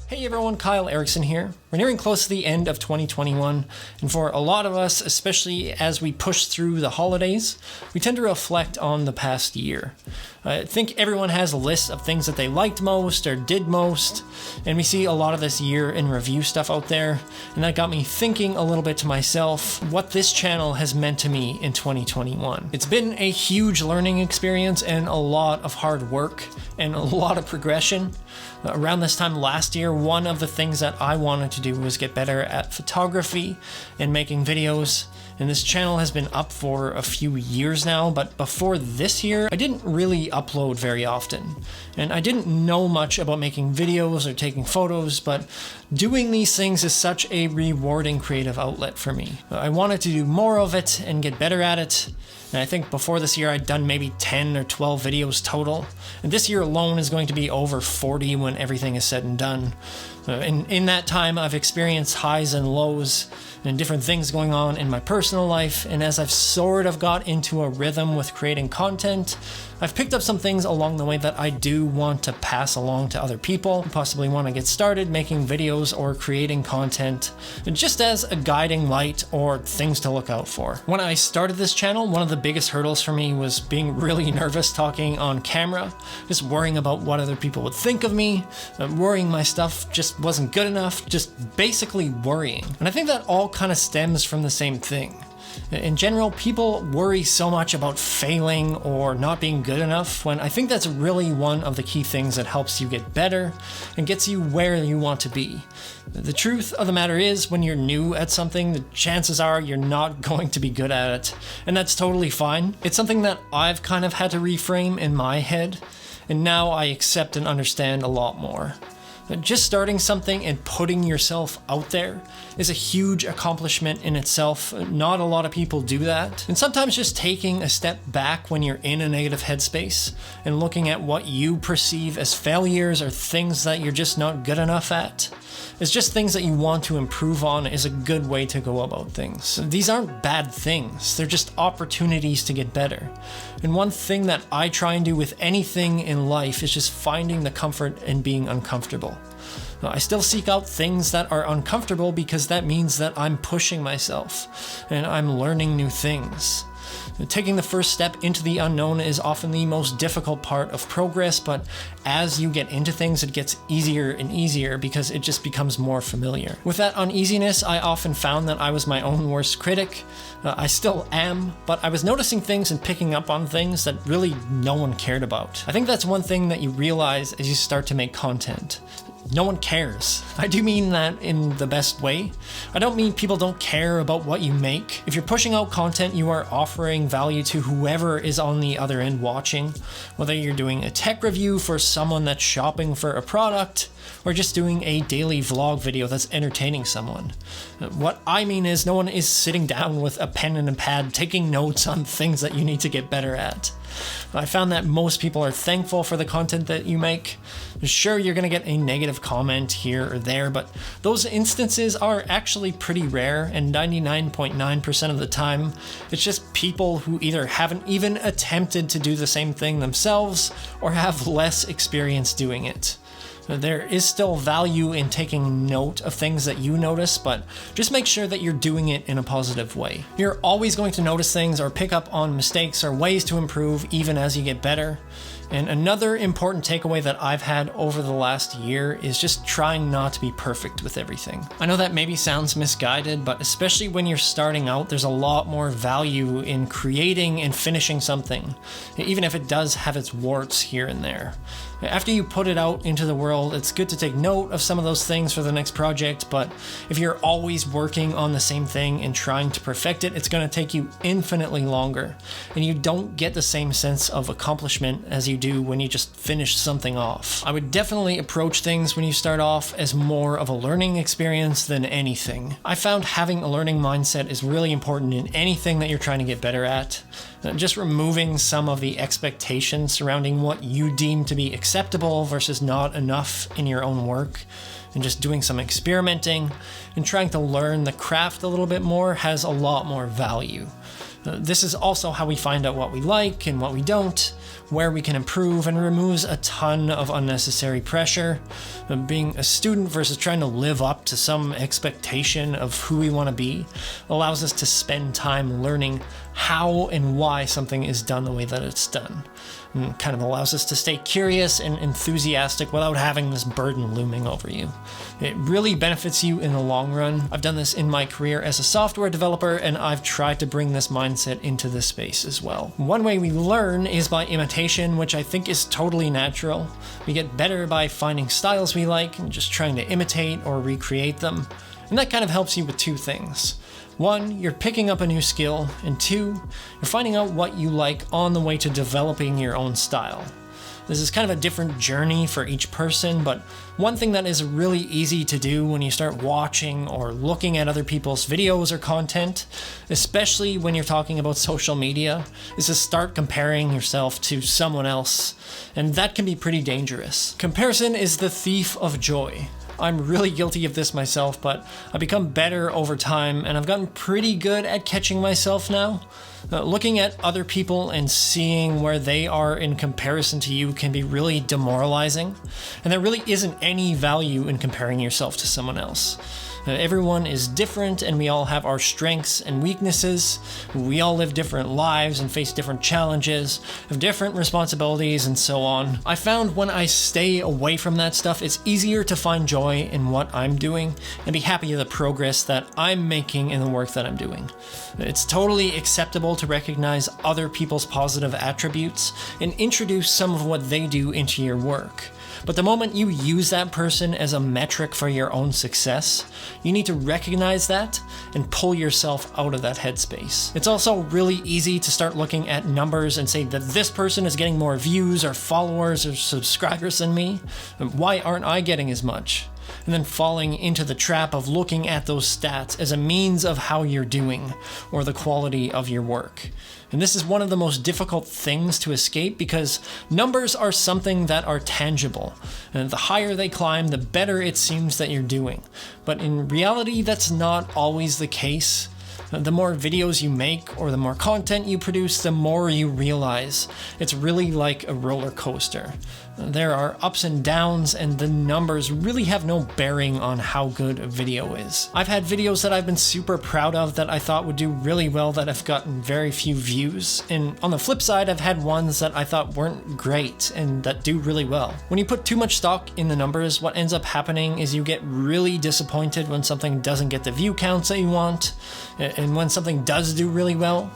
Hey everyone, Kyle Erickson here. We're nearing close to the end of 2021, and for a lot of us, especially as we push through the holidays, we tend to reflect on the past year. I think everyone has lists of things that they liked most or did most, and we see a lot of this year in review stuff out there, and that got me thinking a little bit to myself what this channel has meant to me in 2021. It's been a huge learning experience and a lot of hard work and a lot of progression. Around this time last year, one of the things that I wanted to do was get better at photography and making videos. And this channel has been up for a few years now, but before this year, I didn't really upload very often. And I didn't know much about making videos or taking photos, but doing these things is such a rewarding creative outlet for me. I wanted to do more of it and get better at it. And I think before this year, I'd done maybe 10 or 12 videos total. And this year alone is going to be over 40 when everything is said and done. In that time, I've experienced highs and lows and different things going on in my personal life. And as I've sort of got into a rhythm with creating content, I've picked up some things along the way that I do want to pass along to other people who possibly want to get started making videos or creating content, just as a guiding light or things to look out for. When I started this channel, one of the biggest hurdles for me was being really nervous talking on camera, just worrying about what other people would think of me, worrying my stuff just wasn't good enough, just basically worrying. And I think that all kind of stems from the same thing. In general, people worry so much about failing or not being good enough, when I think that's really one of the key things that helps you get better and gets you where you want to be. The truth of the matter is, when you're new at something, the chances are you're not going to be good at it, and that's totally fine. It's something that I've kind of had to reframe in my head, and now I accept and understand a lot more. Just starting something and putting yourself out there is a huge accomplishment in itself. Not a lot of people do that. And sometimes just taking a step back when you're in a negative headspace and looking at what you perceive as failures or things that you're just not good enough at is just things that you want to improve on is a good way to go about things. These aren't bad things. They're just opportunities to get better. And one thing that I try and do with anything in life is just finding the comfort in being uncomfortable. I still seek out things that are uncomfortable because that means that I'm pushing myself and I'm learning new things. Taking the first step into the unknown is often the most difficult part of progress, but as you get into things, it gets easier and easier because it just becomes more familiar. With that uneasiness, I often found that I was my own worst critic. I still am, but I was noticing things and picking up on things that really no one cared about. I think that's one thing that you realize as you start to make content. No one cares. I do mean that in the best way. I don't mean people don't care about what you make. If you're pushing out content, you are offering value to whoever is on the other end watching, whether you're doing a tech review for someone that's shopping for a product, or just doing a daily vlog video that's entertaining someone. What I mean is no one is sitting down with a pen and a pad taking notes on things that you need to get better at. I found that most people are thankful for the content that you make. Sure, you're going to get a negative comment here or there, but those instances are actually pretty rare, and 99.9% of the time, it's just people who either haven't even attempted to do the same thing themselves or have less experience doing it. There is still value in taking note of things that you notice, but just make sure that you're doing it in a positive way. You're always going to notice things or pick up on mistakes or ways to improve even as you get better. And another important takeaway that I've had over the last year is just trying not to be perfect with everything. I know that maybe sounds misguided, but especially when you're starting out, there's a lot more value in creating and finishing something, even if it does have its warts here and there. After you put it out into the world, it's good to take note of some of those things for the next project, but if you're always working on the same thing and trying to perfect it, it's going to take you infinitely longer, and you don't get the same sense of accomplishment as you do when you just finish something off. I would definitely approach things when you start off as more of a learning experience than anything. I found having a learning mindset is really important in anything that you're trying to get better at. Just removing some of the expectations surrounding what you deem to be acceptable versus not enough in your own work, and just doing some experimenting and trying to learn the craft a little bit more has a lot more value. This is also how we find out what we like and what we don't, where we can improve, and removes a ton of unnecessary pressure. Being a student versus trying to live up to some expectation of who we want to be allows us to spend time learning how and why something is done the way that it's done. And kind of allows us to stay curious and enthusiastic without having this burden looming over you. It really benefits you in the long run. I've done this in my career as a software developer, and I've tried to bring this mindset into this space as well. One way we learn is by imitation, which I think is totally natural. We get better by finding styles we like and just trying to imitate or recreate them. And that kind of helps you with two things. One, you're picking up a new skill, and two, you're finding out what you like on the way to developing your own style. This is kind of a different journey for each person, but one thing that is really easy to do when you start watching or looking at other people's videos or content, especially when you're talking about social media, is to start comparing yourself to someone else, and that can be pretty dangerous. Comparison is the thief of joy. I'm really guilty of this myself, but I've become better over time, and I've gotten pretty good at catching myself now. Looking at other people and seeing where they are in comparison to you can be really demoralizing, and there really isn't any value in comparing yourself to someone else. Everyone is different, and we all have our strengths and weaknesses. We all live different lives and face different challenges, have different responsibilities, and so on. I found when I stay away from that stuff, it's easier to find joy in what I'm doing and be happy with the progress that I'm making in the work that I'm doing. It's totally acceptable to recognize other people's positive attributes and introduce some of what they do into your work. But the moment you use that person as a metric for your own success, you need to recognize that and pull yourself out of that headspace. It's also really easy to start looking at numbers and say that this person is getting more views or followers or subscribers than me. Why aren't I getting as much? And then falling into the trap of looking at those stats as a means of how you're doing or the quality of your work. And this is one of the most difficult things to escape because numbers are something that are tangible. And the higher they climb, the better it seems that you're doing. But in reality, that's not always the case. The more videos you make or the more content you produce, the more you realize it's really like a roller coaster. There are ups and downs, and the numbers really have no bearing on how good a video is. I've had videos that I've been super proud of that I thought would do really well that have gotten very few views, and on the flip side, I've had ones that I thought weren't great and that do really well. When you put too much stock in the numbers, what ends up happening is you get really disappointed when something doesn't get the view counts that you want, and when something does do really well.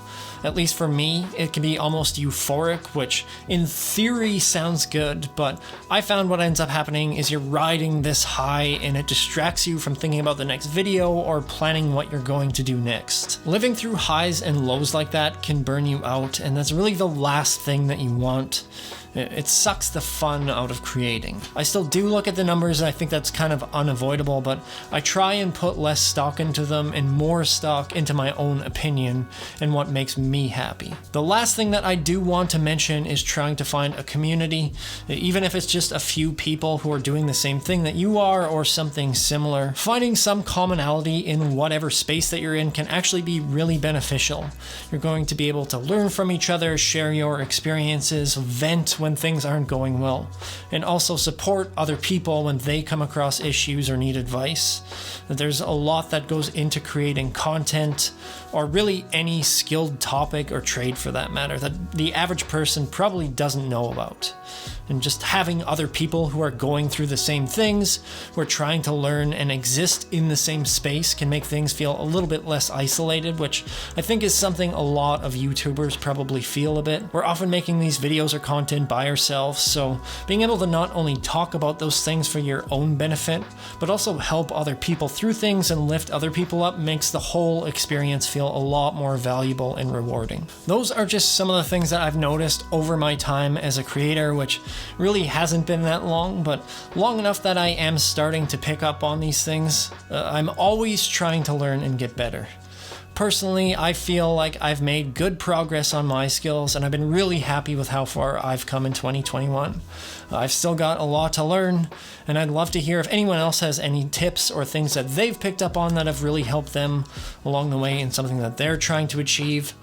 At least for me, it can be almost euphoric, which in theory sounds good, but I found what ends up happening is you're riding this high and it distracts you from thinking about the next video or planning what you're going to do next. Living through highs and lows like that can burn you out, and that's really the last thing that you want. It sucks the fun out of creating. I still do look at the numbers, and I think that's kind of unavoidable, but I try and put less stock into them and more stock into my own opinion and what makes me happy. The last thing that I do want to mention is trying to find a community, even if it's just a few people who are doing the same thing that you are or something similar. Finding some commonality in whatever space that you're in can actually be really beneficial. You're going to be able to learn from each other, share your experiences, vent when things aren't going well, and also support other people when they come across issues or need advice. There's a lot that goes into creating content, or really any skilled topic or trade for that matter, that the average person probably doesn't know about. And just having other people who are going through the same things, who are trying to learn and exist in the same space, can make things feel a little bit less isolated, which I think is something a lot of YouTubers probably feel a bit. We're often making these videos or content by ourselves, so being able to not only talk about those things for your own benefit, but also help other people through things and lift other people up makes the whole experience feel a lot more valuable and rewarding. Those are just some of the things that I've noticed over my time as a creator, which really hasn't been that long, but long enough that I am starting to pick up on these things. I'm always trying to learn and get better. Personally, I feel like I've made good progress on my skills, and I've been really happy with how far I've come in 2021. I've still got a lot to learn, and I'd love to hear if anyone else has any tips or things that they've picked up on that have really helped them along the way in something that they're trying to achieve.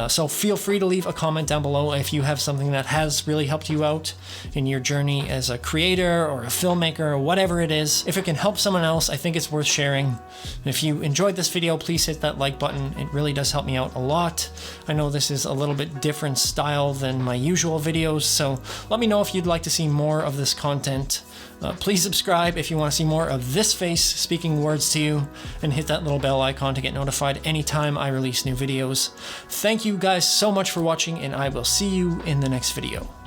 So feel free to leave a comment down below if you have something that has really helped you out in your journey as a creator or a filmmaker or whatever it is. If it can help someone else, I think it's worth sharing. If you enjoyed this video, please hit that like button. It really does help me out a lot. I know this is a little bit different style than my usual videos, so let me know if you'd like to see more of this content. Please subscribe if you want to see more of this face speaking words to you, and hit that little bell icon to get notified anytime I release new videos. Thank you guys so much for watching, and I will see you in the next video.